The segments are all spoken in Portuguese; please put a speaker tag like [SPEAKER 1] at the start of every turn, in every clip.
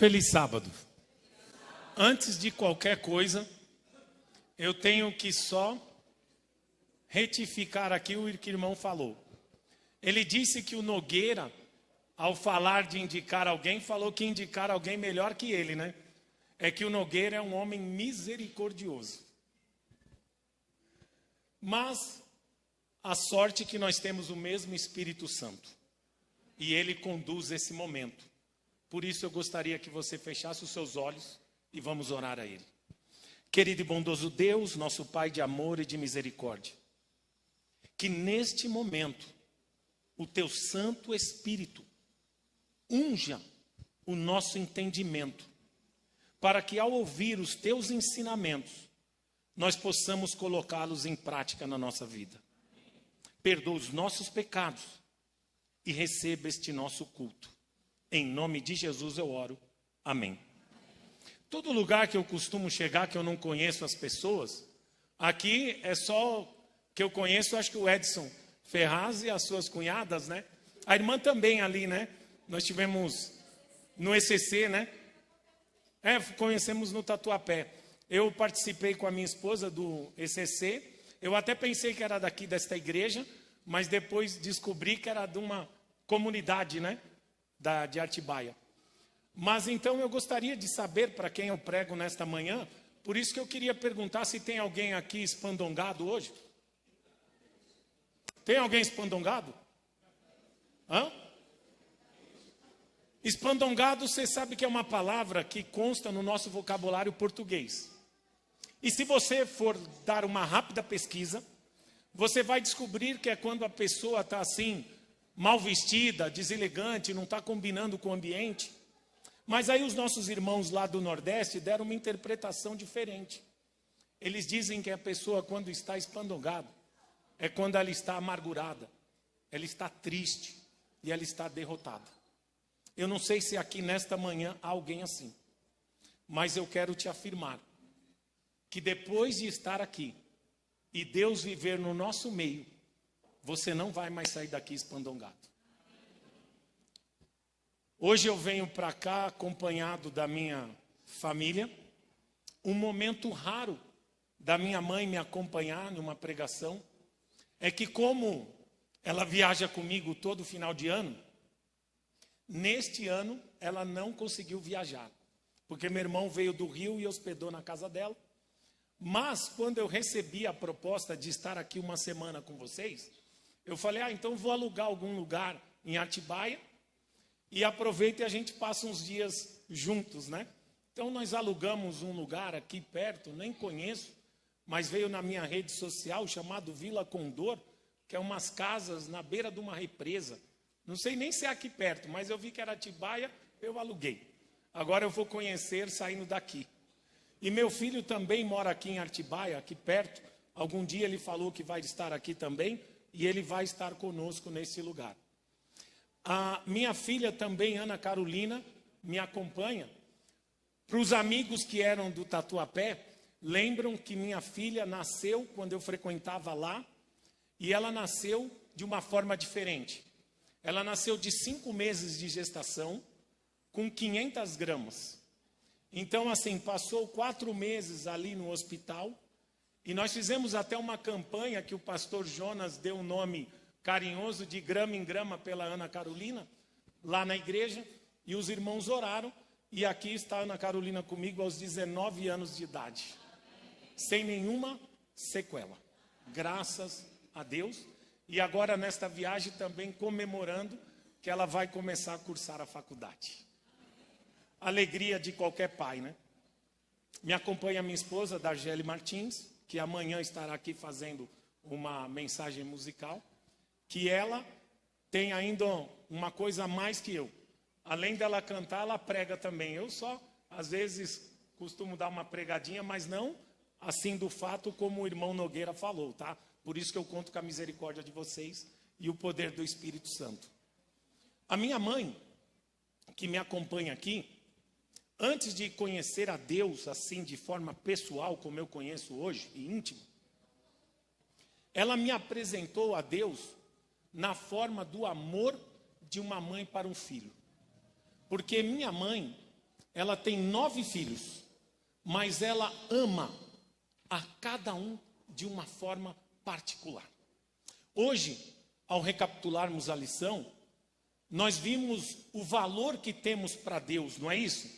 [SPEAKER 1] Feliz sábado. Antes de qualquer coisa, eu tenho que só retificar aqui o que o irmão falou. Ele disse que o Nogueira, ao falar de indicar alguém, falou que indicar alguém melhor que ele, né? É que o Nogueira é um homem misericordioso. Mas a sorte é que nós temos o mesmo Espírito Santo. E ele conduz esse momento. Por isso eu gostaria que você fechasse os seus olhos e vamos orar a ele. Querido e bondoso Deus, nosso Pai de amor e de misericórdia, que neste momento o teu Santo Espírito unja o nosso entendimento, para que ao ouvir os teus ensinamentos, nós possamos colocá-los em prática na nossa vida. Perdoa os nossos pecados e receba este nosso culto. Em nome de Jesus eu oro. Amém. Todo lugar que eu costumo chegar, que eu não conheço as pessoas, aqui é só que eu conheço, acho que o Edson Ferraz e as suas cunhadas, né? A irmã também ali, né? Nós tivemos no ECC, né? Conhecemos no Tatuapé. Eu participei com a minha esposa do ECC. Eu até pensei que era daqui desta igreja, mas depois descobri que era de uma comunidade, né? De Atibaia. Mas então eu gostaria de saber para quem eu prego nesta manhã, por isso que eu queria perguntar se tem alguém aqui espandongado hoje. Tem alguém espandongado? Hã? Espandongado, você sabe que é uma palavra que consta no nosso vocabulário português. E se você for dar uma rápida pesquisa, você vai descobrir que é quando a pessoa está assim, mal vestida, deselegante, não está combinando com o ambiente. Mas aí os nossos irmãos lá do Nordeste deram uma interpretação diferente. Eles dizem que a pessoa, quando está espandongada, é quando ela está amargurada, ela está triste e ela está derrotada. Eu não sei se aqui nesta manhã há alguém assim, mas eu quero te afirmar que depois de estar aqui e Deus viver no nosso meio, você não vai mais sair daqui espandongado. Hoje eu venho para cá acompanhado da minha família. Um momento raro da minha mãe me acompanhar numa pregação é que, como ela viaja comigo todo final de ano, neste ano ela não conseguiu viajar, porque meu irmão veio do Rio e hospedou na casa dela. Mas quando eu recebi a proposta de estar aqui uma semana com vocês, eu falei, então vou alugar algum lugar em Atibaia e aproveita e a gente passa uns dias juntos, né? Então nós alugamos um lugar aqui perto, nem conheço, mas veio na minha rede social chamado Vila Condor, que é umas casas na beira de uma represa. Não sei nem se é aqui perto, mas eu vi que era Atibaia, eu aluguei. Agora eu vou conhecer saindo daqui. E meu filho também mora aqui em Atibaia, aqui perto. Algum dia ele falou que vai estar aqui também e ele vai estar conosco nesse lugar. A minha filha também, Ana Carolina, me acompanha. Para os amigos que eram do Tatuapé, lembram que minha filha nasceu quando eu frequentava lá e ela nasceu de uma forma diferente. Ela nasceu de 5 meses de gestação com 500 gramas. Então, assim, passou 4 meses ali no hospital e nós fizemos até uma campanha que o pastor Jonas deu um nome carinhoso de grama em grama pela Ana Carolina, lá na igreja, e os irmãos oraram, e aqui está a Ana Carolina comigo aos 19 anos de idade, sem nenhuma sequela, graças a Deus, e agora nesta viagem também comemorando que ela vai começar a cursar a faculdade. Alegria de qualquer pai, né? Me acompanha a minha esposa, Dargele Martins, que amanhã estará aqui fazendo uma mensagem musical, que ela tem ainda uma coisa a mais que eu. Além dela cantar, ela prega também. Eu só, às vezes, costumo dar uma pregadinha, mas não assim do fato como o irmão Nogueira falou, tá? Por isso que eu conto com a misericórdia de vocês e o poder do Espírito Santo. A minha mãe, que me acompanha aqui, antes de conhecer a Deus assim de forma pessoal, como eu conheço hoje, e íntimo, ela me apresentou a Deus na forma do amor de uma mãe para um filho. Porque minha mãe ela tem 9 filhos, mas ela ama a cada um de uma forma particular. Hoje, ao recapitularmos a lição, nós vimos o valor que temos para Deus, não é isso?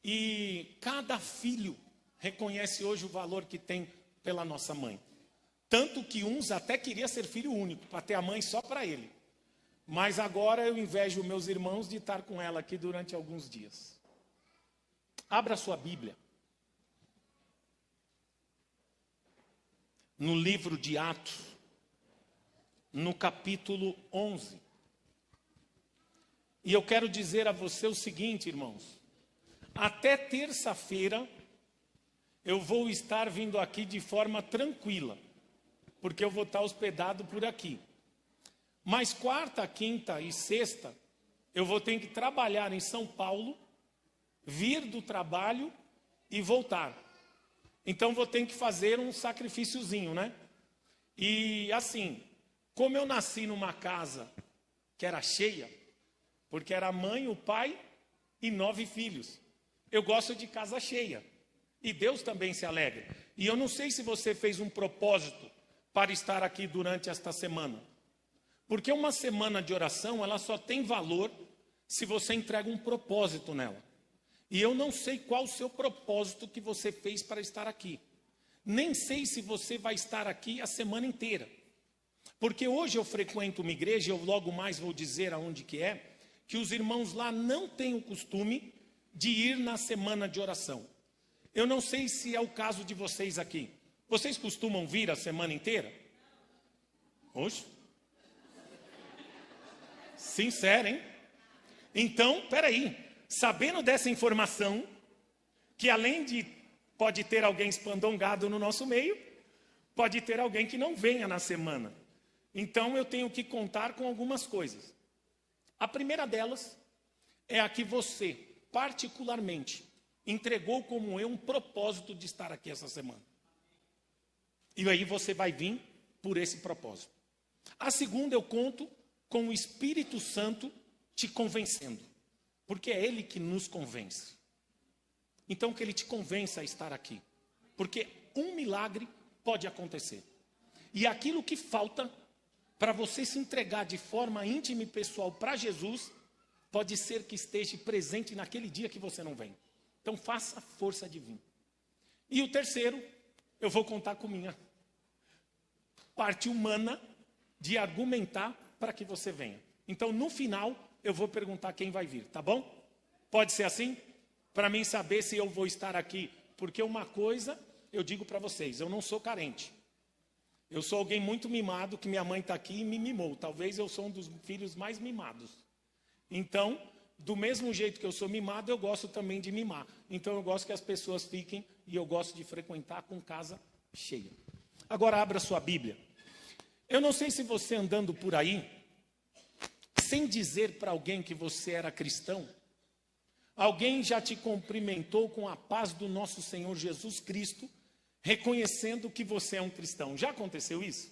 [SPEAKER 1] E cada filho reconhece hoje o valor que tem pela nossa mãe. Tanto que uns até queriam ser filho único, para ter a mãe só para ele. Mas agora eu invejo meus irmãos de estar com ela aqui durante alguns dias. Abra sua Bíblia. No livro de Atos, no capítulo 11. E eu quero dizer a você o seguinte, irmãos. Até terça-feira, eu vou estar vindo aqui de forma tranquila, porque eu vou estar hospedado por aqui. Mas quarta, quinta e sexta, eu vou ter que trabalhar em São Paulo, vir do trabalho e voltar. Então vou ter que fazer um sacrifíciozinho, né? E assim, como eu nasci numa casa que era cheia, porque era a mãe, o pai e 9 filhos. Eu gosto de casa cheia. E Deus também se alegra. E eu não sei se você fez um propósito para estar aqui durante esta semana. Porque uma semana de oração, ela só tem valor se você entrega um propósito nela. E eu não sei qual o seu propósito que você fez para estar aqui. Nem sei se você vai estar aqui a semana inteira. Porque hoje eu frequento uma igreja, eu logo mais vou dizer aonde que é, que os irmãos lá não têm o costume de ir na semana de oração. Eu não sei se é o caso de vocês aqui. Vocês costumam vir a semana inteira? Oxe. Sincero, hein? Então, peraí. Sabendo dessa informação, que além de pode ter alguém espandongado no nosso meio, pode ter alguém que não venha na semana. Então, eu tenho que contar com algumas coisas. A primeira delas é a que você, particularmente, entregou como eu um propósito de estar aqui essa semana. E aí você vai vir por esse propósito. A segunda eu conto com o Espírito Santo te convencendo. Porque é Ele que nos convence. Então que Ele te convença a estar aqui. Porque um milagre pode acontecer. E aquilo que falta para você se entregar de forma íntima e pessoal para Jesus, pode ser que esteja presente naquele dia que você não vem. Então faça força de vir. E o terceiro, eu vou contar com minha parte humana de argumentar para que você venha. Então no final eu vou perguntar quem vai vir, tá bom? Pode ser assim? Para mim saber se eu vou estar aqui. Porque uma coisa eu digo para vocês, eu não sou carente. Eu sou alguém muito mimado, que minha mãe está aqui e me mimou. Talvez eu sou um dos filhos mais mimados. Então, do mesmo jeito que eu sou mimado, eu gosto também de mimar. Então, eu gosto que as pessoas fiquem e eu gosto de frequentar com casa cheia. Agora, abra sua Bíblia. Eu não sei se você andando por aí, sem dizer para alguém que você era cristão, alguém já te cumprimentou com a paz do nosso Senhor Jesus Cristo, reconhecendo que você é um cristão. Já aconteceu isso?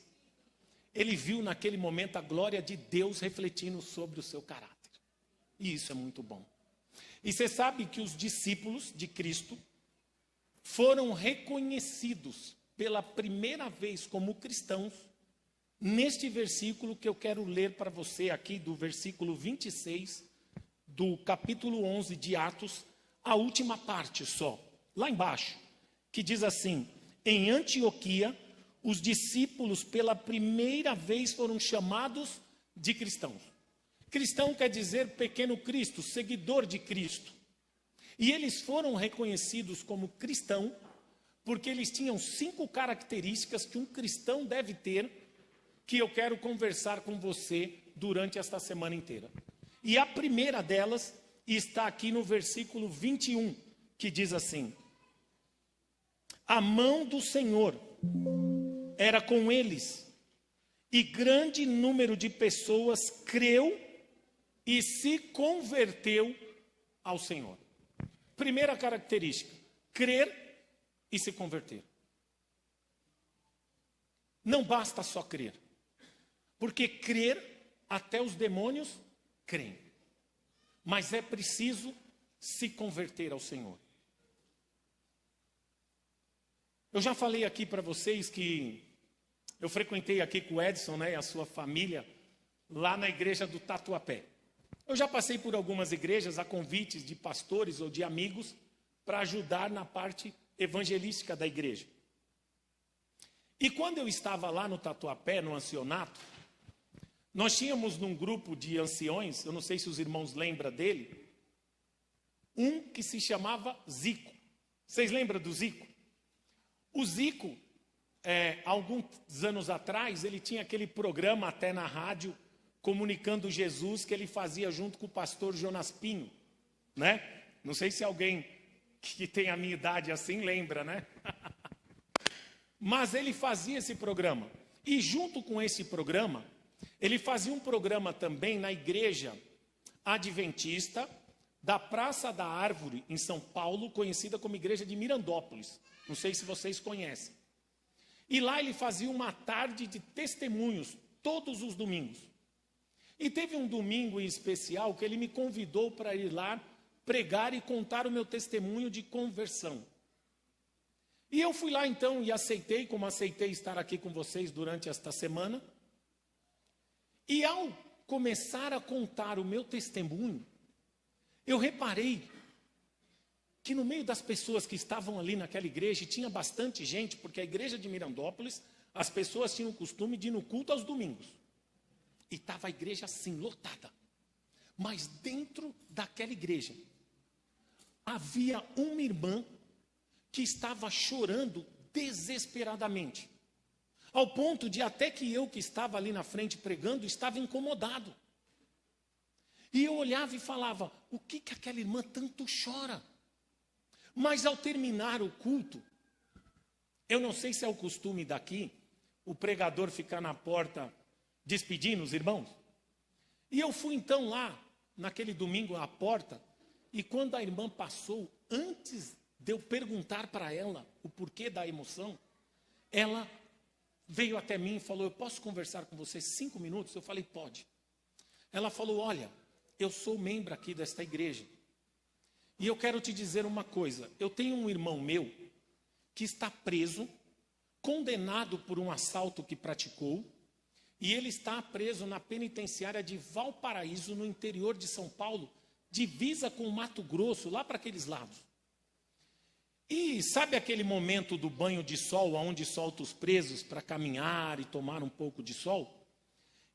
[SPEAKER 1] Ele viu naquele momento a glória de Deus refletindo sobre o seu caráter. E isso é muito bom. E você sabe que os discípulos de Cristo foram reconhecidos pela primeira vez como cristãos neste versículo que eu quero ler para você aqui, do versículo 26, do capítulo 11 de Atos, a última parte só, lá embaixo, que diz assim: em Antioquia, os discípulos pela primeira vez foram chamados de cristãos. Cristão quer dizer pequeno Cristo, seguidor de Cristo. E eles foram reconhecidos como cristão porque eles tinham 5 características que um cristão deve ter, que eu quero conversar com você durante esta semana inteira. E a primeira delas está aqui no versículo 21, que diz assim: a mão do Senhor era com eles, e grande número de pessoas creu e se converteu ao Senhor. Primeira característica, crer e se converter. Não basta só crer, porque crer até os demônios creem. Mas é preciso se converter ao Senhor. Eu já falei aqui para vocês que eu frequentei aqui com o Edson, né, e a sua família, lá na igreja do Tatuapé. Eu já passei por algumas igrejas a convites de pastores ou de amigos para ajudar na parte evangelística da igreja. E quando eu estava lá no Tatuapé, no ancianato, nós tínhamos num grupo de anciões, eu não sei se os irmãos lembram dele, um que se chamava Zico. Vocês lembram do Zico? O Zico, alguns anos atrás, ele tinha aquele programa até na rádio, comunicando Jesus, que ele fazia junto com o pastor Jonas Pinho, né? Não sei se alguém que tem a minha idade assim lembra, né? Mas ele fazia esse programa. E junto com esse programa, ele fazia um programa também na igreja adventista da Praça da Árvore, em São Paulo, conhecida como Igreja de Mirandópolis. Não sei se vocês conhecem. E lá ele fazia uma tarde de testemunhos, todos os domingos. E teve um domingo em especial que ele me convidou para ir lá pregar e contar o meu testemunho de conversão. E eu fui lá então e aceitei, como aceitei estar aqui com vocês durante esta semana. E ao começar a contar o meu testemunho, eu reparei que no meio das pessoas que estavam ali naquela igreja, e tinha bastante gente, porque a igreja de Mirandópolis, as pessoas tinham o costume de ir no culto aos domingos. E estava a igreja assim, lotada. Mas dentro daquela igreja, havia uma irmã que estava chorando desesperadamente. Ao ponto de até que eu que estava ali na frente pregando, estava incomodado. E eu olhava e falava, o que aquela irmã tanto chora? Mas ao terminar o culto, eu não sei se é o costume daqui, o pregador ficar na porta despedindo os irmãos. E eu fui então lá, naquele domingo, à porta, e quando a irmã passou, antes de eu perguntar para ela o porquê da emoção, ela veio até mim e falou, eu posso conversar com você 5 minutos? Eu falei, pode. Ela falou, olha, eu sou membro aqui desta igreja, e eu quero te dizer uma coisa, eu tenho um irmão meu que está preso, condenado por um assalto que praticou, e ele está preso na penitenciária de Valparaíso, no interior de São Paulo, divisa com o Mato Grosso, lá para aqueles lados. E sabe aquele momento do banho de sol, onde solta os presos para caminhar e tomar um pouco de sol?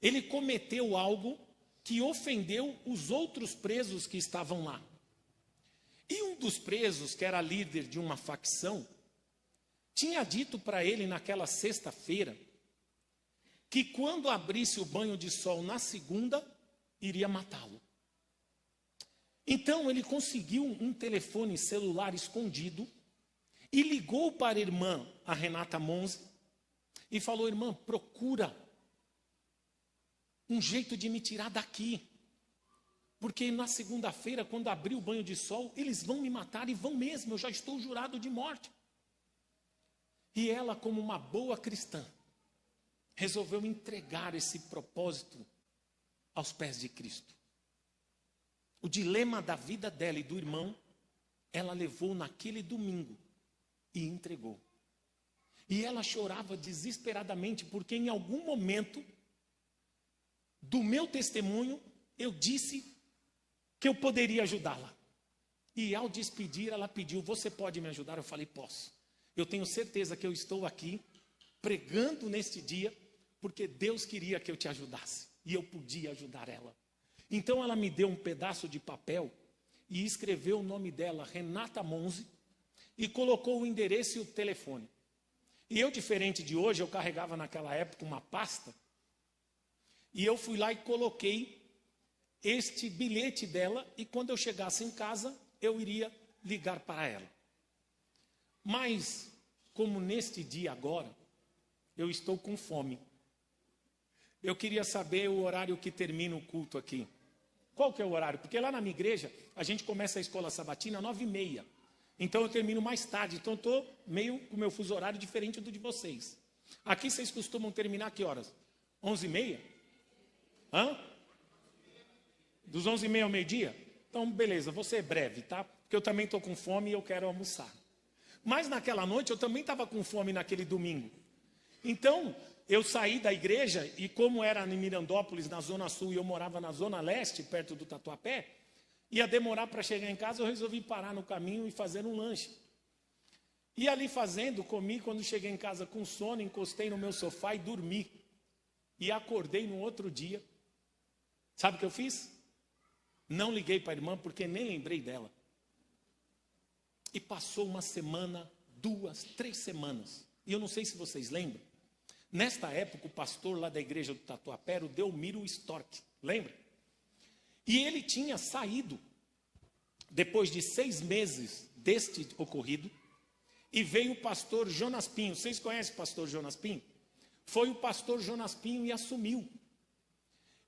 [SPEAKER 1] Ele cometeu algo que ofendeu os outros presos que estavam lá. E um dos presos, que era líder de uma facção, tinha dito para ele naquela sexta-feira que quando abrisse o banho de sol na segunda, iria matá-lo. Então ele conseguiu um telefone celular escondido e ligou para a irmã, a Renata Monzi, e falou, irmã, procura um jeito de me tirar daqui. Porque na segunda-feira, quando abrir o banho de sol, eles vão me matar e vão mesmo, eu já estou jurado de morte. E ela, como uma boa cristã, resolveu entregar esse propósito aos pés de Cristo. O dilema da vida dela e do irmão, ela levou naquele domingo e entregou. E ela chorava desesperadamente, porque em algum momento do meu testemunho, eu disse que eu poderia ajudá-la. E ao despedir, ela pediu, você pode me ajudar? Eu falei, posso. Eu tenho certeza que eu estou aqui, pregando neste dia, porque Deus queria que eu te ajudasse. E eu podia ajudar ela. Então ela me deu um pedaço de papel e escreveu o nome dela, Renata Monzi, e colocou o endereço e o telefone. E eu, diferente de hoje, eu carregava naquela época uma pasta, e eu fui lá e coloquei este bilhete dela, e quando eu chegasse em casa, eu iria ligar para ela. Mas, como neste dia agora, eu estou com fome. Eu queria saber o horário que termina o culto aqui. Qual que é o horário? Porque lá na minha igreja, a gente começa a escola sabatina às 9h30. Então eu termino mais tarde. Então eu estou meio com o meu fuso horário diferente do de vocês. Aqui vocês costumam terminar que horas? 11h30? Hã? Dos 11h30 ao meio-dia? Então, beleza, vou ser breve, tá? Porque eu também estou com fome e eu quero almoçar. Mas naquela noite eu também estava com fome naquele domingo. Então, eu saí da igreja e como era em Mirandópolis, na Zona Sul, e eu morava na Zona Leste, perto do Tatuapé, ia demorar para chegar em casa, eu resolvi parar no caminho e fazer um lanche. E ali fazendo, comi, quando cheguei em casa com sono, encostei no meu sofá e dormi. E acordei no outro dia. Sabe o que eu fiz? Não liguei para a irmã porque nem lembrei dela. E passou uma semana, 2, 3 semanas. E eu não sei se vocês lembram. Nesta época, o pastor lá da igreja do Tatuapé era o Delmiro Storck. Lembra? E ele tinha saído, depois de 6 meses deste ocorrido, e veio o pastor Jonas Pinho. Vocês conhecem o pastor Jonas Pinho? Foi o pastor Jonas Pinho e assumiu.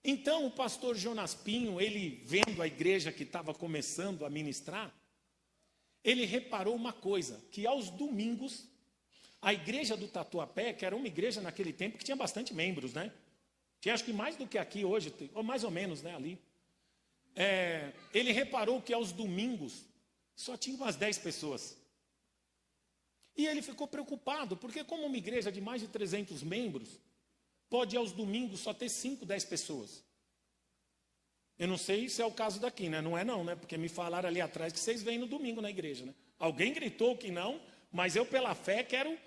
[SPEAKER 1] Então, o pastor Jonas Pinho, ele vendo a igreja que estava começando a ministrar, ele reparou uma coisa, que aos domingos, a igreja do Tatuapé, que era uma igreja naquele tempo que tinha bastante membros, né? Tinha acho que mais do que aqui hoje, ou mais ou menos, né, ali. Ele reparou que aos domingos só tinha umas 10 pessoas. E ele ficou preocupado, porque como uma igreja de mais de 300 membros, pode aos domingos só ter 5, 10 pessoas. Eu não sei se é o caso daqui, né? Não é não, né? Porque me falaram ali atrás que vocês vêm no domingo na igreja, né? Alguém gritou que não, mas eu pela fé quero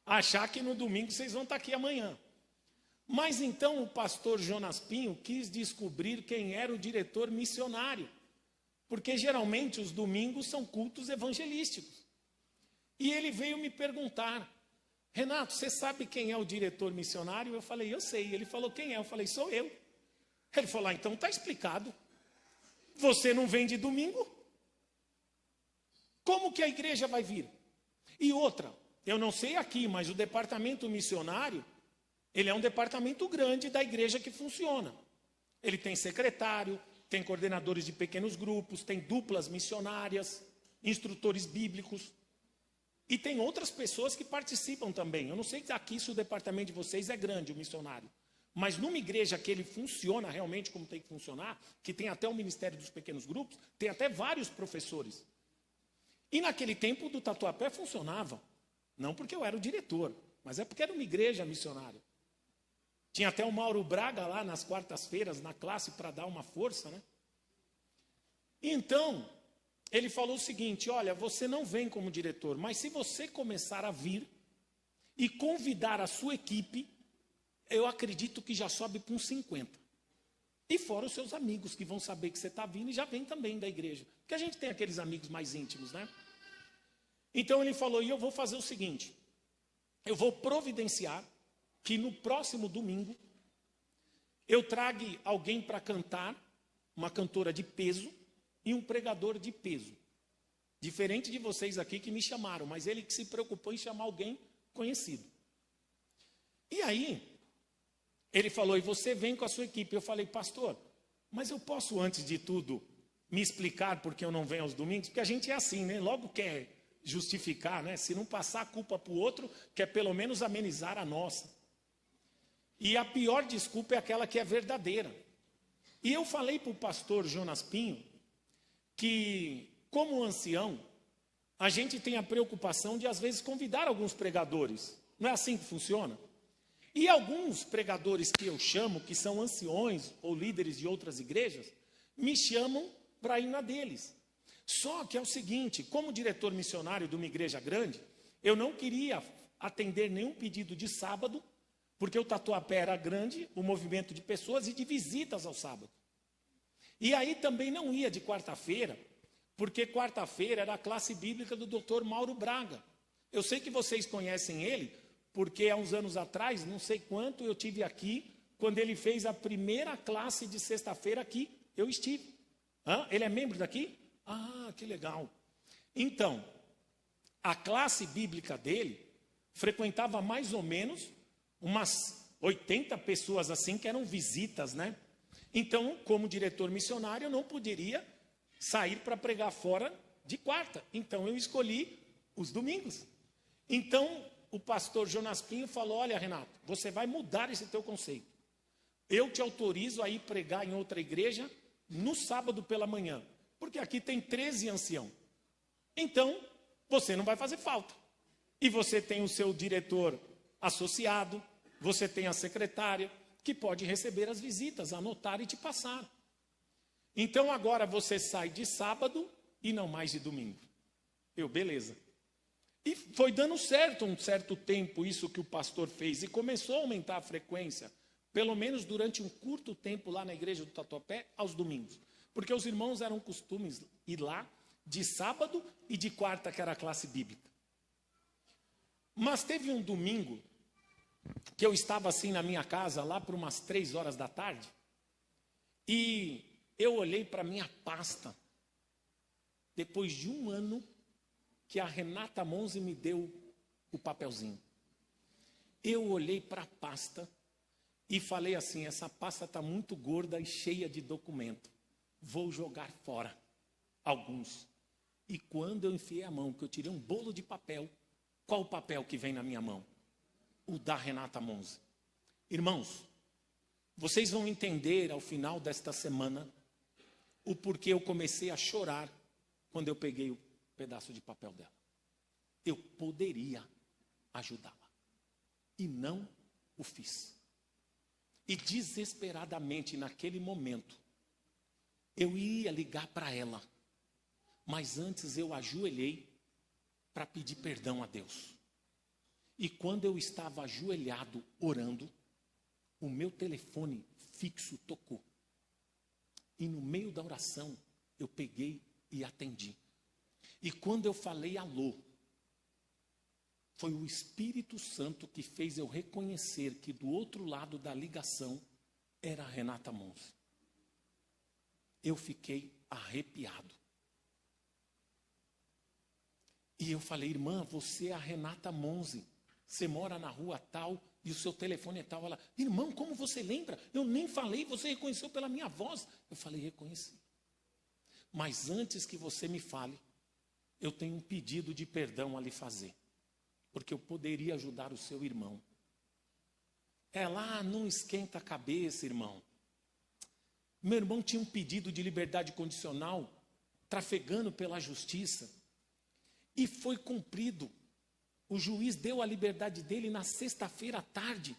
[SPEAKER 1] achar que no domingo vocês vão estar aqui amanhã. Mas então o pastor Jonas Pinho quis descobrir quem era o diretor missionário. Porque geralmente os domingos são cultos evangelísticos. E ele veio me perguntar, Renato, você sabe quem é o diretor missionário? Eu falei, eu sei. Ele falou, quem é? Eu falei, sou eu. Ele falou, então está explicado. Você não vem de domingo? Como que a igreja vai vir? E outra, eu não sei aqui, mas o departamento missionário, ele é um departamento grande da igreja que funciona. Ele tem secretário, tem coordenadores de pequenos grupos, tem duplas missionárias, instrutores bíblicos. E tem outras pessoas que participam também. Eu não sei aqui se o departamento de vocês é grande, o missionário. Mas numa igreja que ele funciona realmente como tem que funcionar, que tem até o ministério dos pequenos grupos, tem até vários professores. E naquele tempo do Tatuapé funcionava. Não porque eu era o diretor, mas é porque era uma igreja missionária. Tinha até o Mauro Braga lá nas quartas-feiras, na classe, para dar uma força, né? Então, ele falou o seguinte, olha, você não vem como diretor, mas se você começar a vir e convidar a sua equipe, eu acredito que já sobe para uns 50. E fora os seus amigos que vão saber que você está vindo e já vem também da igreja. Porque a gente tem aqueles amigos mais íntimos, né? Então ele falou, e eu vou fazer o seguinte, eu vou providenciar que no próximo domingo eu traga alguém para cantar, uma cantora de peso e um pregador de peso. Diferente de vocês aqui que me chamaram, mas ele que se preocupou em chamar alguém conhecido. E aí, ele falou, e você vem com a sua equipe. Eu falei, pastor, mas eu posso antes de tudo me explicar porque eu não venho aos domingos? Porque a gente é assim, né? Logo quer justificar, né? Se não passar a culpa para o outro, quer pelo menos amenizar a nossa. E a pior desculpa é aquela que é verdadeira. E eu falei para o pastor Jonas Pinho que, como ancião, a gente tem a preocupação de, às vezes, convidar alguns pregadores. Não é assim que funciona? E alguns pregadores que eu chamo, que são anciões ou líderes de outras igrejas, me chamam para ir na deles. Só que é o seguinte, como diretor missionário de uma igreja grande, eu não queria atender nenhum pedido de sábado, porque o Tatuapé era grande, o movimento de pessoas e de visitas ao sábado. E aí também não ia de quarta-feira, porque quarta-feira era a classe bíblica do Dr. Mauro Braga. Eu sei que vocês conhecem ele, porque há uns anos atrás, não sei quanto, eu tive aqui, quando ele fez a primeira classe de sexta-feira aqui, eu estive. Ele é membro daqui? Ah, que legal. Então, a classe bíblica dele frequentava mais ou menos umas 80 pessoas assim, que eram visitas, né? Então, como diretor missionário, eu não poderia sair para pregar fora de quarta. Então, eu escolhi os domingos. Então, o pastor Jonas Pinho falou, olha, Renato, você vai mudar esse teu conceito. Eu te autorizo a ir pregar em outra igreja no sábado pela manhã. porque aqui tem 13 anciãos. Então, você não vai fazer falta. E você tem o seu diretor associado, você tem a secretária, que pode receber as visitas, anotar e te passar. Então, agora você sai de sábado e não mais de domingo. Beleza. E foi dando certo um certo tempo isso que o pastor fez, e começou a aumentar a frequência, pelo menos durante um curto tempo lá na igreja do Tatuapé, aos domingos. Porque os irmãos eram costumes ir lá de sábado e de quarta, que era a classe bíblica. Mas teve um domingo que eu estava assim na minha casa, lá por umas 3 horas da tarde, e eu olhei para a minha pasta, depois de um ano que a Renata Monzi me deu o papelzinho. Eu olhei para a pasta e falei assim, essa pasta está muito gorda e cheia de documento. Vou jogar fora alguns. E quando eu enfiei a mão, que eu tirei um bolo de papel, qual o papel que vem na minha mão? O da Renata Monzi. Irmãos, vocês vão entender ao final desta semana o porquê eu comecei a chorar quando eu peguei o pedaço de papel dela. Eu poderia ajudá-la e não o fiz. E desesperadamente naquele momento eu ia ligar para ela, mas antes eu ajoelhei para pedir perdão a Deus. E quando eu estava ajoelhado orando, o meu telefone fixo tocou. E no meio da oração eu peguei e atendi. E quando eu falei alô, foi o Espírito Santo que fez eu reconhecer que do outro lado da ligação era a Renata Monzi. Eu fiquei arrepiado. E eu falei, irmã, você é a Renata Monzi. Você mora na rua tal e o seu telefone é tal. Ela, irmão, como você lembra? Eu nem falei, você reconheceu pela minha voz. Eu falei, reconheci. Mas antes que você me fale, eu tenho um pedido de perdão a lhe fazer. Porque eu poderia ajudar o seu irmão. Ela, não esquenta a cabeça, irmão. Meu irmão tinha um pedido de liberdade condicional, trafegando pela justiça. E foi cumprido. O juiz deu a liberdade dele na sexta-feira à tarde.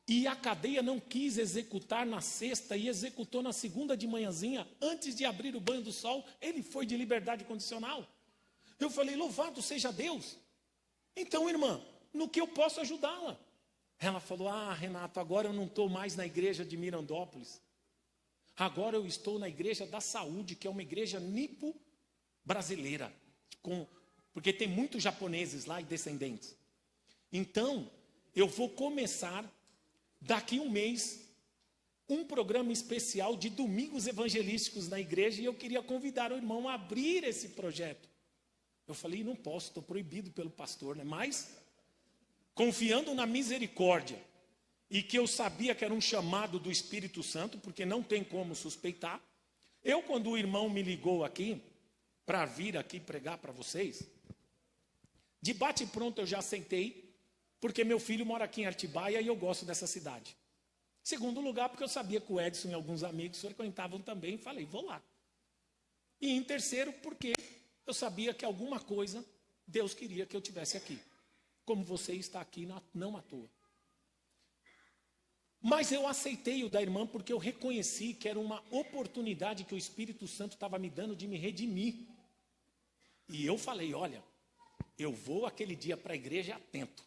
[SPEAKER 1] E a cadeia não quis executar na sexta e executou na segunda de manhãzinha, antes de abrir o banho do sol, ele foi de liberdade condicional. Eu falei, louvado seja Deus. Então, irmã, no que eu posso ajudá-la? Ela falou, Renato, agora eu não estou mais na igreja de Mirandópolis. Agora eu estou na igreja da saúde, que é uma igreja nipo brasileira, porque tem muitos japoneses lá e descendentes. Então, eu vou começar, daqui um mês, um programa especial de domingos evangelísticos na igreja, e eu queria convidar o irmão a abrir esse projeto. Eu falei, não posso, estou proibido pelo pastor, né? Mas, confiando na misericórdia, e que eu sabia que era um chamado do Espírito Santo, porque não tem como suspeitar, quando o irmão me ligou aqui, para vir aqui pregar para vocês, de bate pronto eu já aceitei, porque meu filho mora aqui em Atibaia e eu gosto dessa cidade. Segundo lugar, porque eu sabia que o Edson e alguns amigos frequentavam também, falei, vou lá. E em terceiro, porque eu sabia que alguma coisa Deus queria que eu tivesse aqui. Como você está aqui, não à toa. Mas eu aceitei o da irmã porque eu reconheci que era uma oportunidade que o Espírito Santo estava me dando de me redimir. E eu falei, olha, eu vou aquele dia para a igreja atento.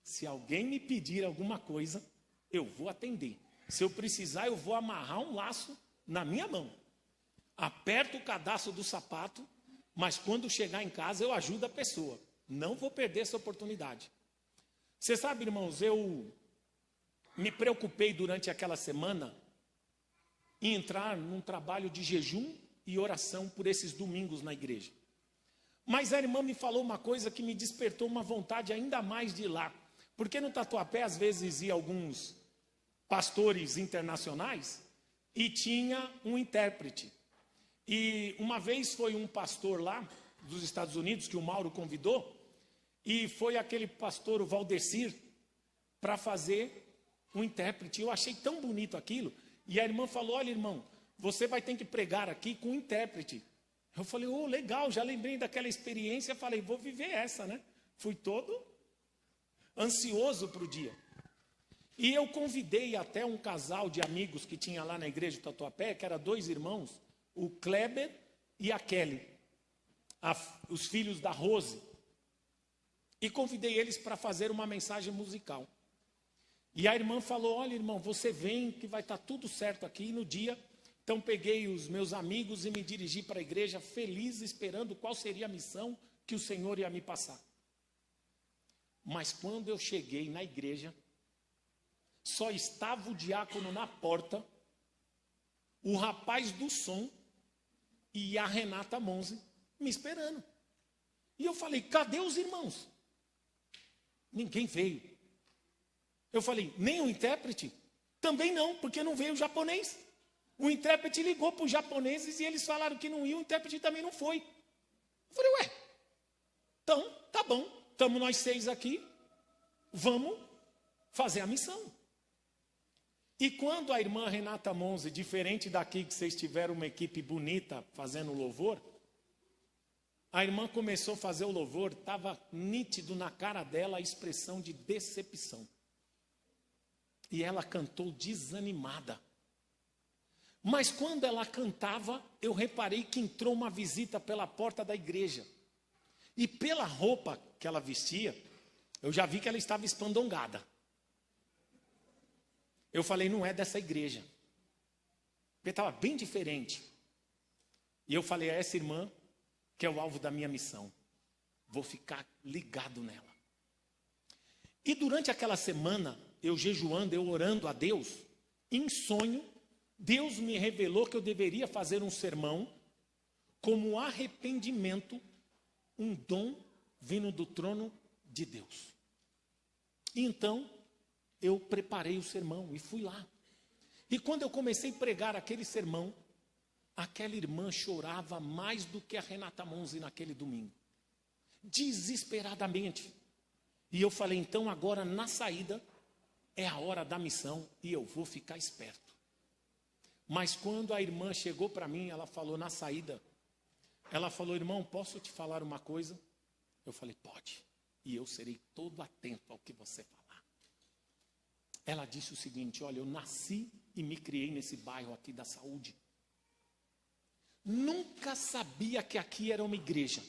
[SPEAKER 1] Se alguém me pedir alguma coisa, eu vou atender. Se eu precisar, eu vou amarrar um laço na minha mão. Aperto o cadastro do sapato, mas quando chegar em casa eu ajudo a pessoa. Não vou perder essa oportunidade. Você sabe, irmãos, eu me preocupei durante aquela semana em entrar num trabalho de jejum e oração por esses domingos na igreja. Mas a irmã me falou uma coisa que me despertou uma vontade ainda mais de ir lá. Porque no Tatuapé, às vezes, ia alguns pastores internacionais e tinha um intérprete. E uma vez foi um pastor lá, dos Estados Unidos, que o Mauro convidou, e foi aquele pastor, o Valdecir, para fazer um intérprete. Eu achei tão bonito aquilo. E a irmã falou, olha, irmão, você vai ter que pregar aqui com um intérprete. Eu falei, oh, legal, já lembrei daquela experiência, falei, vou viver essa, né? Fui todo ansioso para o dia. E eu convidei até um casal de amigos que tinha lá na igreja de Tatuapé, que eram 2 irmãos, o Kleber e a Kelly, os filhos da Rose. E convidei eles para fazer uma mensagem musical. E a irmã falou, olha irmão, você vem que vai estar tudo certo aqui no dia. Então peguei os meus amigos e me dirigi para a igreja feliz, esperando qual seria a missão que o Senhor ia me passar. Mas quando eu cheguei na igreja, só estava o diácono na porta, o rapaz do som e a Renata Monzi me esperando. E eu falei, cadê os irmãos? Ninguém veio. Eu falei, nem o intérprete? Também não, porque não veio o japonês. O intérprete ligou para os japoneses e eles falaram que não ia, o intérprete também não foi. Eu falei, ué, então, tá bom, estamos nós 6 aqui, vamos fazer a missão. E quando a irmã Renata Monzi, diferente daqui que vocês tiveram uma equipe bonita fazendo louvor, a irmã começou a fazer o louvor, estava nítido na cara dela a expressão de decepção. E ela cantou desanimada. Mas quando ela cantava, eu reparei que entrou uma visita pela porta da igreja. E pela roupa que ela vestia, eu já vi que ela estava espandongada. Eu falei, não é dessa igreja. Porque estava bem diferente. E eu falei, é essa irmã que é o alvo da minha missão. Vou ficar ligado nela. E durante aquela semana, eu jejuando, eu orando a Deus, em sonho, Deus me revelou que eu deveria fazer um sermão como arrependimento, um dom vindo do trono de Deus. E então, eu preparei o sermão e fui lá. E quando eu comecei a pregar aquele sermão, aquela irmã chorava mais do que a Renata Monzi naquele domingo. Desesperadamente. E eu falei, então agora na saída, é a hora da missão e eu vou ficar esperto. Mas quando a irmã chegou para mim, ela falou na saída, ela falou, irmão, posso te falar uma coisa? Eu falei, pode. E eu serei todo atento ao que você falar. Ela disse o seguinte, olha, eu nasci e me criei nesse bairro aqui da Saúde. Nunca sabia que aqui era uma igreja.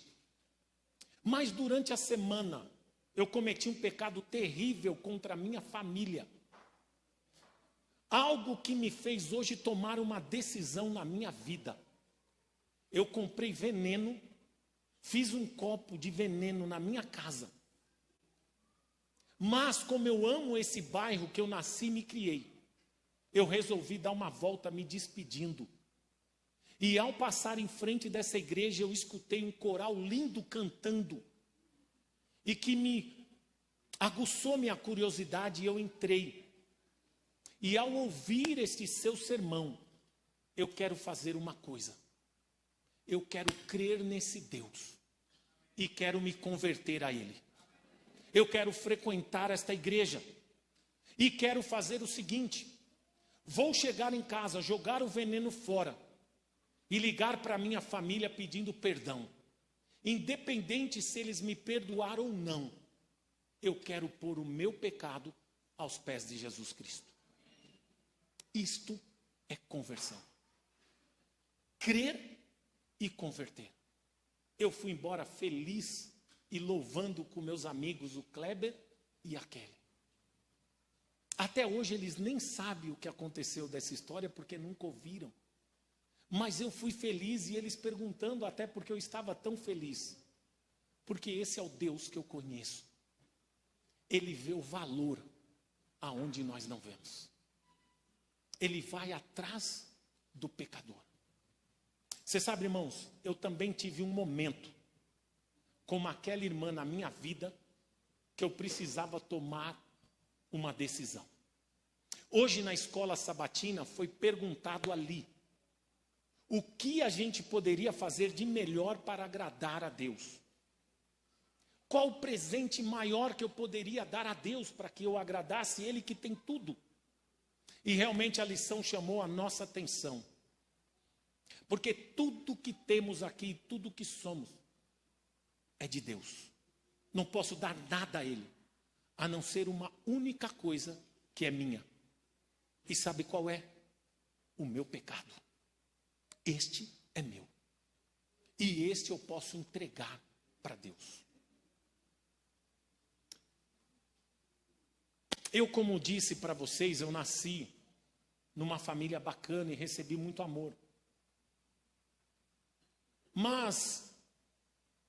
[SPEAKER 1] Mas durante a semana, eu cometi um pecado terrível contra a minha família. Algo que me fez hoje tomar uma decisão na minha vida. Eu comprei veneno, fiz um copo de veneno na minha casa. Mas como eu amo esse bairro que eu nasci e me criei, eu resolvi dar uma volta me despedindo. E ao passar em frente dessa igreja, eu escutei um coral lindo cantando. E que me aguçou minha curiosidade e eu entrei. E ao ouvir este seu sermão, eu quero fazer uma coisa. Eu quero crer nesse Deus. E quero me converter a Ele. Eu quero frequentar esta igreja. E quero fazer o seguinte. Vou chegar em casa, jogar o veneno fora. E ligar para minha família pedindo perdão. Independente se eles me perdoaram ou não. Eu quero pôr o meu pecado aos pés de Jesus Cristo. Isto é conversão. Crer e converter. Eu fui embora feliz e louvando com meus amigos o Kleber e a Kelly. Até hoje eles nem sabem o que aconteceu dessa história porque nunca ouviram. Mas eu fui feliz e eles perguntando até porque eu estava tão feliz. Porque esse é o Deus que eu conheço. Ele vê o valor aonde nós não vemos. Ele vai atrás do pecador. Você sabe, irmãos, eu também tive um momento, como aquela irmã na minha vida, que eu precisava tomar uma decisão. Hoje na escola sabatina foi perguntado ali, o que a gente poderia fazer de melhor para agradar a Deus? Qual o presente maior que eu poderia dar a Deus para que eu agradasse Ele que tem tudo? E realmente a lição chamou a nossa atenção. Porque tudo que temos aqui, tudo que somos, é de Deus. Não posso dar nada a Ele, a não ser uma única coisa que é minha. E sabe qual é? O meu pecado. Este é meu. E este eu posso entregar para Deus. Eu, como disse para vocês, eu nasci numa família bacana e recebi muito amor. Mas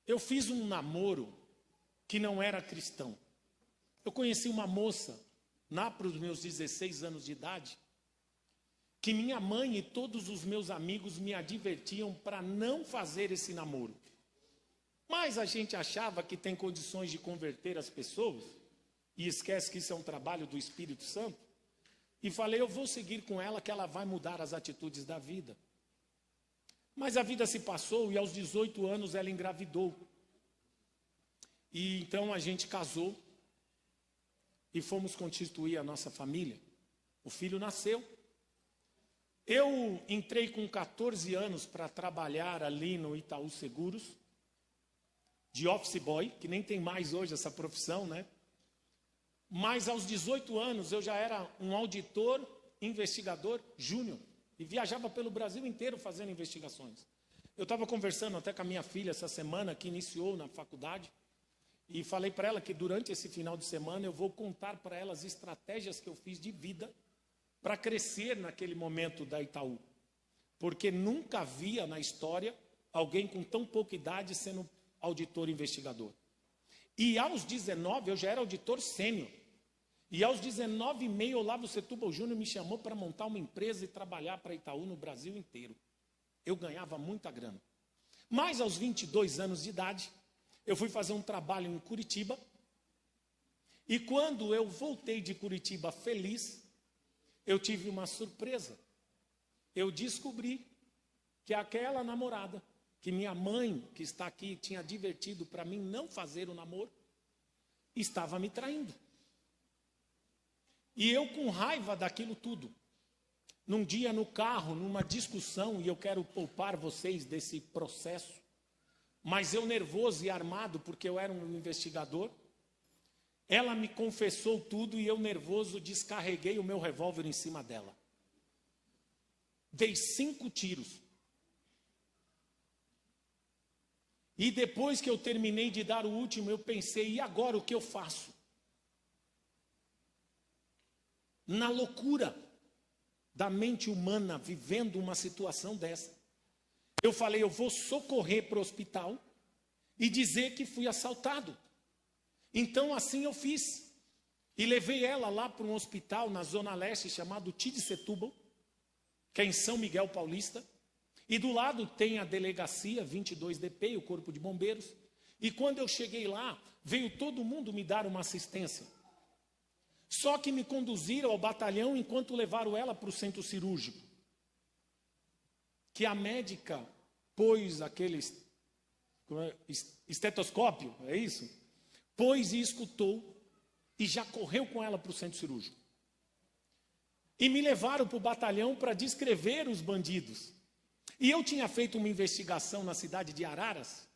[SPEAKER 1] eu fiz um namoro que não era cristão. Eu conheci uma moça, lá para os meus 16 anos de idade, que minha mãe e todos os meus amigos me advertiam para não fazer esse namoro. Mas a gente achava que tem condições de converter as pessoas, e esquece que isso é um trabalho do Espírito Santo. E falei, eu vou seguir com ela, que ela vai mudar as atitudes da vida. Mas a vida se passou e aos 18 anos ela engravidou. E então a gente casou e fomos constituir a nossa família. O filho nasceu. Eu entrei com 14 anos para trabalhar ali no Itaú Seguros, de office boy, que nem tem mais hoje essa profissão, né? Mas aos 18 anos eu já era um auditor, investigador júnior. E viajava pelo Brasil inteiro fazendo investigações. Eu estava conversando até com a minha filha essa semana, que iniciou na faculdade. E falei para ela que durante esse final de semana eu vou contar para ela as estratégias que eu fiz de vida para crescer naquele momento da Itaú. Porque nunca havia na história alguém com tão pouca idade sendo auditor investigador. E aos 19 eu já era auditor sênior. E aos 19,5 Olavo Setúbal Júnior me chamou para montar uma empresa e trabalhar para a Itaú no Brasil inteiro. Eu ganhava muita grana. Mas aos 22 anos de idade, eu fui fazer um trabalho em Curitiba. E quando eu voltei de Curitiba feliz, eu tive uma surpresa. Eu descobri que aquela namorada, que minha mãe, que está aqui, tinha advertido para mim não fazer o namoro, estava me traindo. E eu com raiva daquilo tudo, num dia no carro, numa discussão, e eu quero poupar vocês desse processo, mas eu nervoso e armado, porque eu era um investigador, ela me confessou tudo e eu nervoso descarreguei o meu revólver em cima dela. Dei 5 tiros. E depois que eu terminei de dar o último, eu pensei, e agora o que eu faço? Na loucura da mente humana, vivendo uma situação dessa, eu falei, eu vou socorrer para o hospital e dizer que fui assaltado. Então assim eu fiz. E levei ela lá para um hospital na Zona Leste, chamado Tide Setúbal, que é em São Miguel Paulista. E do lado tem a delegacia 22DP, o Corpo de Bombeiros. E quando eu cheguei lá, veio todo mundo me dar uma assistência. Só que me conduziram ao batalhão enquanto levaram ela para o centro cirúrgico. Que a médica pôs aquele estetoscópio, é isso? Pôs e escutou e já correu com ela para o centro cirúrgico. E me levaram para o batalhão para descrever os bandidos. E eu tinha feito uma investigação na cidade de Araras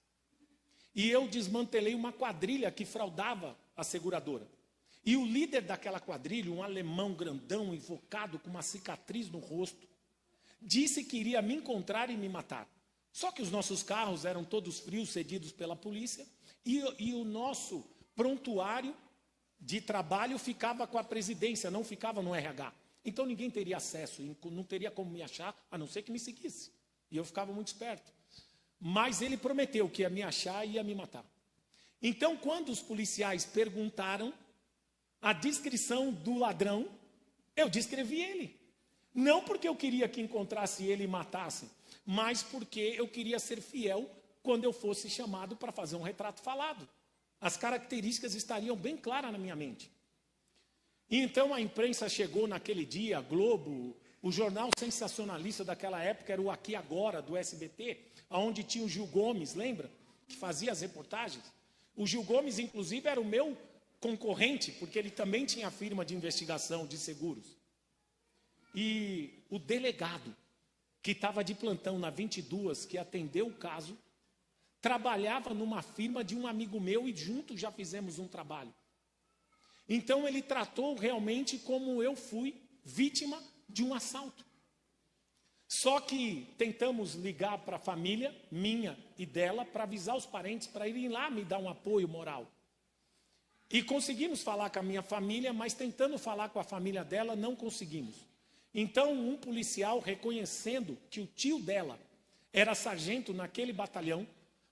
[SPEAKER 1] e eu desmantelei uma quadrilha que fraudava a seguradora. E o líder daquela quadrilha, um alemão grandão, invocado, com uma cicatriz no rosto, disse que iria me encontrar e me matar. Só que os nossos carros eram todos frios, cedidos pela polícia, e o nosso prontuário de trabalho ficava com a presidência, não ficava no RH. Então ninguém teria acesso, não teria como me achar, a não ser que me seguisse. E eu ficava muito esperto. Mas ele prometeu que ia me achar e ia me matar. Então, quando os policiais perguntaram a descrição do ladrão, eu descrevi ele. Não porque eu queria que encontrasse ele e matasse, mas porque eu queria ser fiel quando eu fosse chamado para fazer um retrato falado. As características estariam bem claras na minha mente. E então a imprensa chegou naquele dia, a Globo, o jornal sensacionalista daquela época era o Aqui Agora, do SBT, onde tinha o Gil Gomes, lembra? Que fazia as reportagens. O Gil Gomes, inclusive, era o meu concorrente, porque ele também tinha firma de investigação de seguros. E o delegado que estava de plantão na 22, que atendeu o caso, trabalhava numa firma de um amigo meu e juntos já fizemos um trabalho. Então ele tratou realmente como eu fui vítima de um assalto. Só que tentamos ligar para a família, minha e dela, para avisar os parentes, para irem lá me dar um apoio moral. E conseguimos falar com a minha família, mas tentando falar com a família dela, não conseguimos. Então, um policial, reconhecendo que o tio dela era sargento naquele batalhão,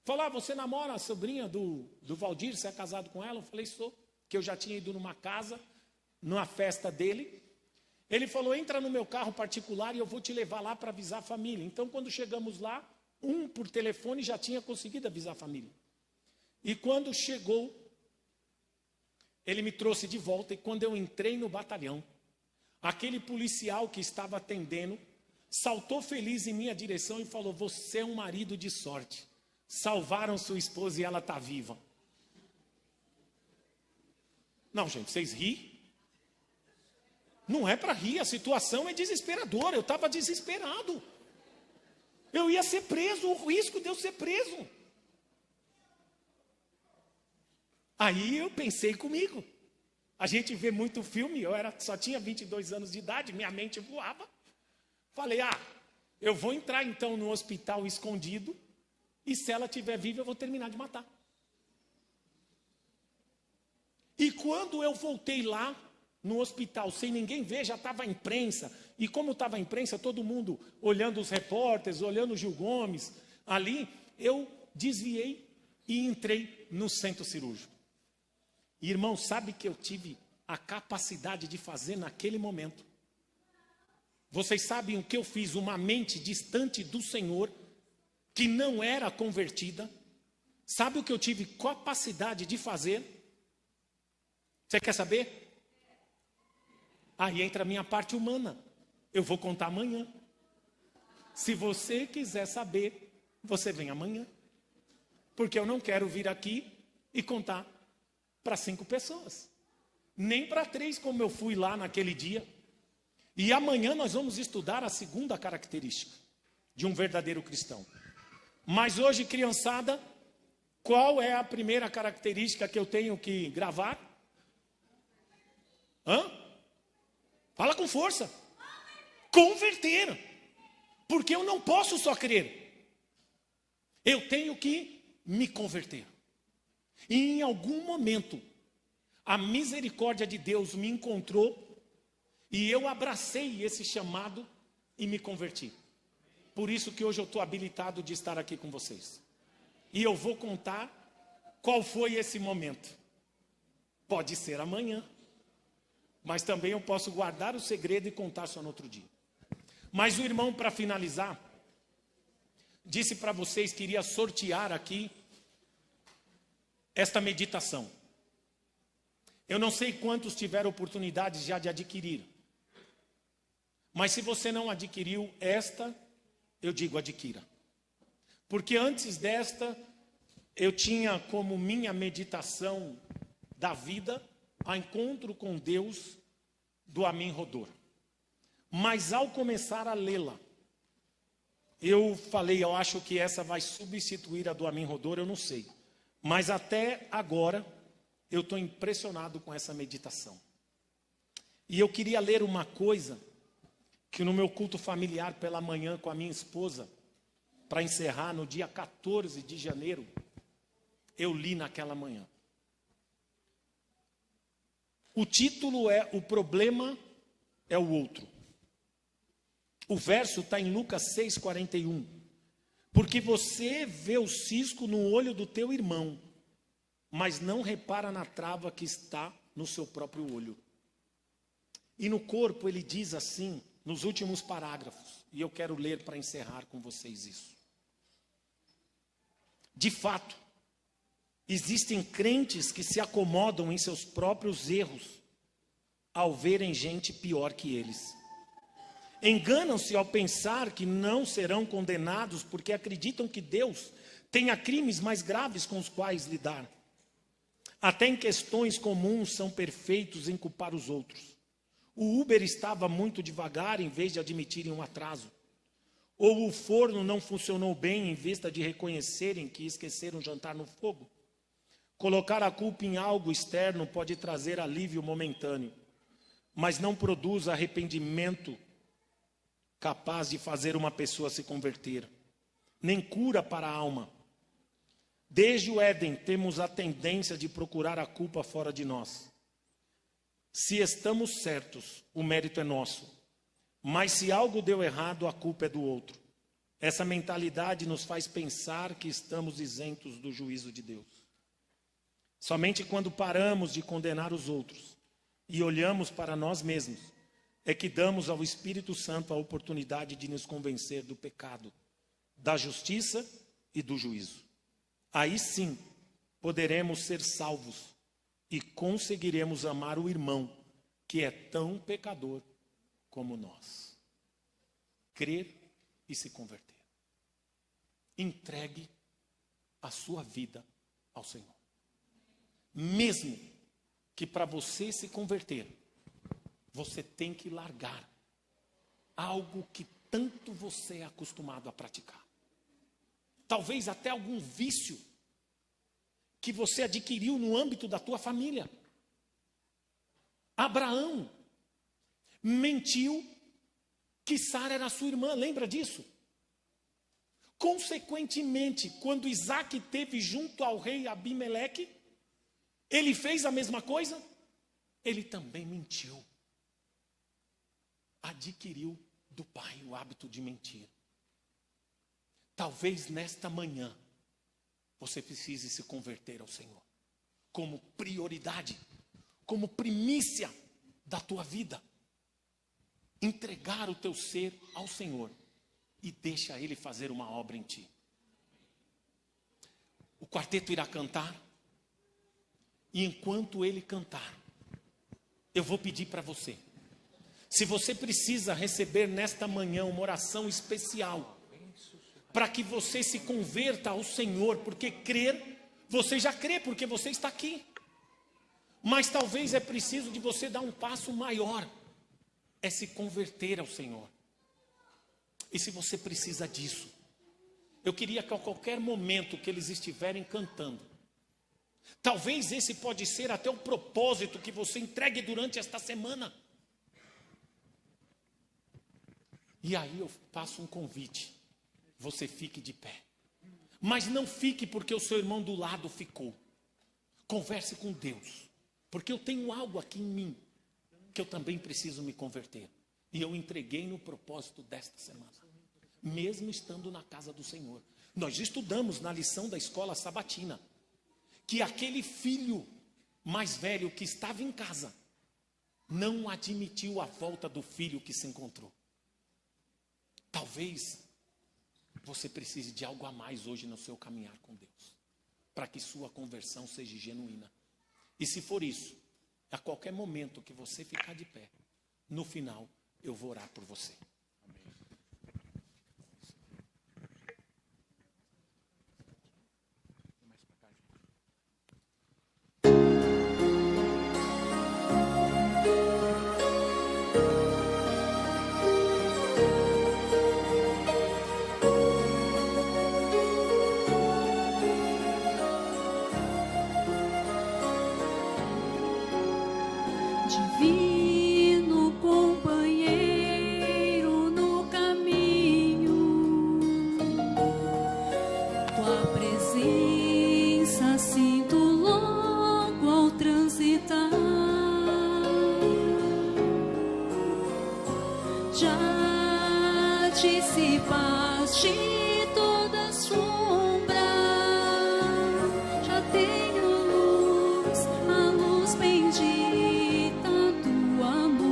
[SPEAKER 1] falou: ah, você namora a sobrinha do Valdir, você é casado com ela? Eu falei: sou, que eu já tinha ido numa casa, numa festa dele. Ele falou: entra no meu carro particular e eu vou te levar lá para avisar a família. Então, quando chegamos lá, um por telefone já tinha conseguido avisar a família. E quando chegou, ele me trouxe de volta, e quando eu entrei no batalhão, aquele policial que estava atendendo saltou feliz em minha direção e falou: você é um marido de sorte, salvaram sua esposa e ela está viva. Não, gente, vocês riem? Não é para rir, a situação é desesperadora, eu estava desesperado. Eu ia ser preso, o risco de eu ser preso. Aí eu pensei comigo. A gente vê muito filme, só tinha 22 anos de idade, minha mente voava. Falei: eu vou entrar então no hospital escondido, e se ela estiver viva eu vou terminar de matar. E quando eu voltei lá no hospital, sem ninguém ver, já estava a imprensa. E como estava a imprensa, todo mundo olhando os repórteres, olhando o Gil Gomes, ali, eu desviei e entrei no centro cirúrgico. E, irmão, sabe que eu tive a capacidade de fazer naquele momento? Vocês sabem o que eu fiz? Uma mente distante do Senhor, que não era convertida. Sabe o que eu tive capacidade de fazer? Você quer saber? Aí entra a minha parte humana. Eu vou contar amanhã. Se você quiser saber, você vem amanhã. Porque eu não quero vir aqui e contar para 5 pessoas. Nem para 3, como eu fui lá naquele dia. E amanhã nós vamos estudar a segunda característica de um verdadeiro cristão. Mas hoje, criançada, qual é a primeira característica que eu tenho que gravar? Fala com força. Converter. Porque eu não posso só crer. Eu tenho que me converter. E em algum momento, a misericórdia de Deus me encontrou e eu abracei esse chamado e me converti. Por isso que hoje eu estou habilitado de estar aqui com vocês. E eu vou contar qual foi esse momento. Pode ser amanhã, mas também eu posso guardar o segredo e contar só no outro dia. Mas o irmão, para finalizar, disse para vocês que iria sortear aqui esta meditação. Eu não sei quantos tiveram oportunidade já de adquirir. Mas se você não adquiriu esta, eu digo adquira. Porque antes desta, eu tinha como minha meditação da vida a encontro com Deus do Amin Rodor. Mas ao começar a lê-la, eu falei: eu acho que essa vai substituir a do Amin Rodor, eu não sei. Mas até agora, eu estou impressionado com essa meditação. E eu queria ler uma coisa que no meu culto familiar pela manhã com a minha esposa, para encerrar no dia 14 de janeiro, eu li naquela manhã. O título é: O Problema é o Outro. O verso está em Lucas 6,41. Porque você vê o cisco no olho do teu irmão, mas não repara na trava que está no seu próprio olho. E no corpo ele diz assim, nos últimos parágrafos, e eu quero ler para encerrar com vocês isso. De fato, existem crentes que se acomodam em seus próprios erros ao verem gente pior que eles. Enganam-se ao pensar que não serão condenados porque acreditam que Deus tenha crimes mais graves com os quais lidar. Até em questões comuns são perfeitos em culpar os outros. O Uber estava muito devagar em vez de admitirem um atraso. Ou o forno não funcionou bem em vista de reconhecerem que esqueceram jantar no fogo? Colocar a culpa em algo externo pode trazer alívio momentâneo, mas não produz arrependimento capaz de fazer uma pessoa se converter, nem cura para a alma. Desde o Éden, temos a tendência de procurar a culpa fora de nós. Se estamos certos, o mérito é nosso. Mas se algo deu errado, a culpa é do outro. Essa mentalidade nos faz pensar que estamos isentos do juízo de Deus. Somente quando paramos de condenar os outros e olhamos para nós mesmos, é que damos ao Espírito Santo a oportunidade de nos convencer do pecado, da justiça e do juízo. Aí sim, poderemos ser salvos e conseguiremos amar o irmão que é tão pecador como nós. Crer e se converter. Entregue a sua vida ao Senhor. Mesmo que para você se converter, você tem que largar algo que tanto você é acostumado a praticar. Talvez até algum vício que você adquiriu no âmbito da tua família. Abraão mentiu que Sara era sua irmã, lembra disso? Consequentemente, quando Isaac esteve junto ao rei Abimeleque, ele fez a mesma coisa? Ele também mentiu. Adquiriu do pai o hábito de mentir. Talvez nesta manhã você precise se converter ao Senhor como prioridade, como primícia da tua vida. Entregar o teu ser ao Senhor e deixa Ele fazer uma obra em ti. O quarteto irá cantar e enquanto ele cantar, eu vou pedir para você, se você precisa receber nesta manhã uma oração especial, para que você se converta ao Senhor, porque crer, você já crê, porque você está aqui. Mas talvez é preciso de você dar um passo maior, é se converter ao Senhor. E se você precisa disso, eu queria que a qualquer momento que eles estiverem cantando, talvez esse pode ser até o propósito que você entregue durante esta semana. E aí eu faço um convite. Você fique de pé. Mas não fique porque o seu irmão do lado ficou. Converse com Deus. Porque eu tenho algo aqui em mim que eu também preciso me converter. E eu entreguei no propósito desta semana. Mesmo estando na casa do Senhor. Nós estudamos na lição da escola sabatina que aquele filho mais velho que estava em casa não admitiu a volta do filho que se encontrou. Talvez você precise de algo a mais hoje no seu caminhar com Deus, para que sua conversão seja genuína. E se for isso, a qualquer momento que você ficar de pé, no final eu vou orar por você.
[SPEAKER 2] Divino companheiro no caminho, tua presença sinto logo ao transitar. Já dissipaste toda sombra, já tenho luz, a luz bendita do amor.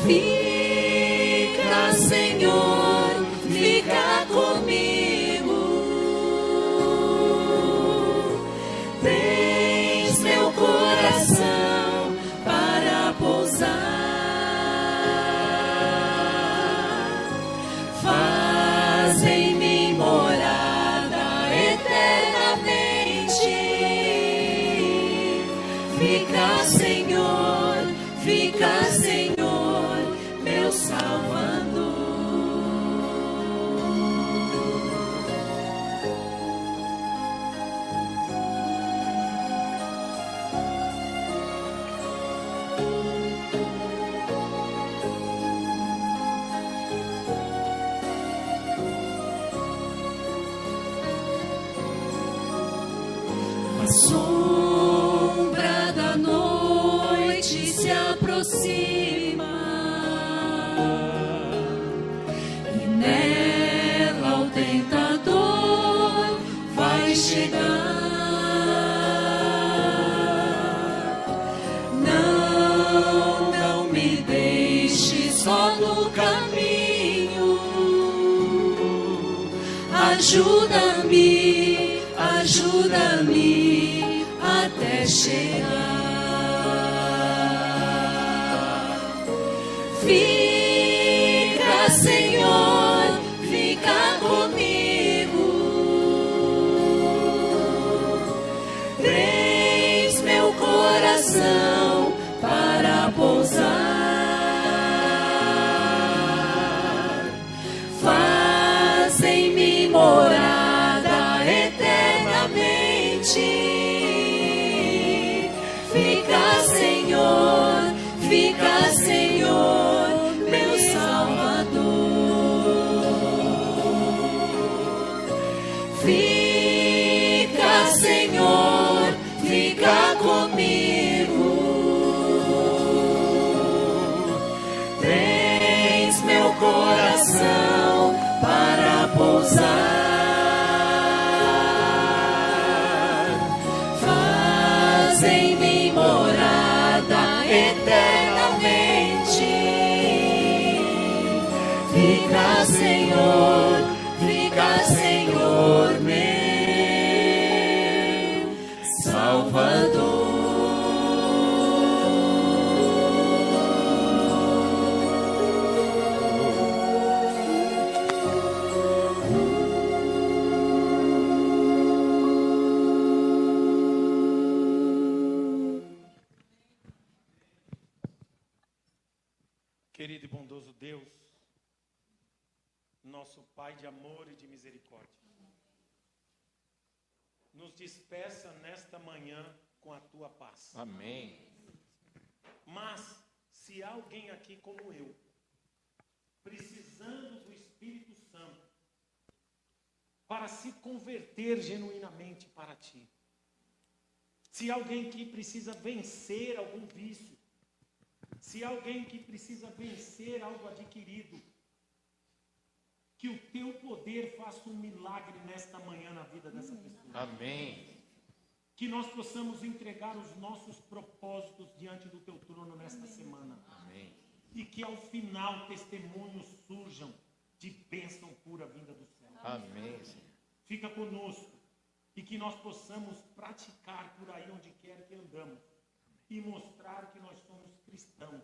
[SPEAKER 2] Fica, Senhor, fica comigo. Tens meu coração para pousar. Faz em mim morada eternamente. Fica, Senhor, fica, Senhor. o caminho. Ajuda-me, ajuda-me até chegar. Fica, Senhor, fica comigo. Preenche meu coração para pousar. Faz em mim morada eternamente. Fica, Senhor, fica, Senhor, meu Salvador. Fica, Senhor, fica comigo. Tens meu coração para pousar. Faz em mim morada eternamente. Fica, Senhor, meu Salvador.
[SPEAKER 1] Querido e bondoso Deus, nosso Pai de amor e de misericórdia, nos despeça nesta manhã com a tua paz.
[SPEAKER 3] Amém.
[SPEAKER 1] Mas, se há alguém aqui como eu, precisando do Espírito Santo para se converter genuinamente para ti, se há alguém que precisa vencer algum vício, se há alguém que precisa vencer algo adquirido, que o teu poder faça um milagre nesta manhã na vida dessa pessoa.
[SPEAKER 3] Amém.
[SPEAKER 1] Que nós possamos entregar os nossos propósitos diante do teu trono nesta semana.
[SPEAKER 3] Amém.
[SPEAKER 1] E que ao final testemunhos surjam de bênção pura vinda do céu.
[SPEAKER 3] Amém, Senhor.
[SPEAKER 1] Fica conosco e que nós possamos praticar por aí onde quer que andamos e mostrar que nós somos cristãos,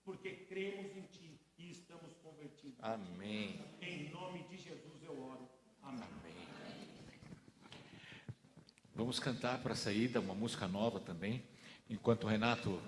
[SPEAKER 1] porque cremos em ti e estamos convertidos.
[SPEAKER 3] Amém.
[SPEAKER 1] Em nome de Jesus eu oro. Amém.
[SPEAKER 3] Amém. Vamos cantar para a saída uma música nova também, enquanto o Renato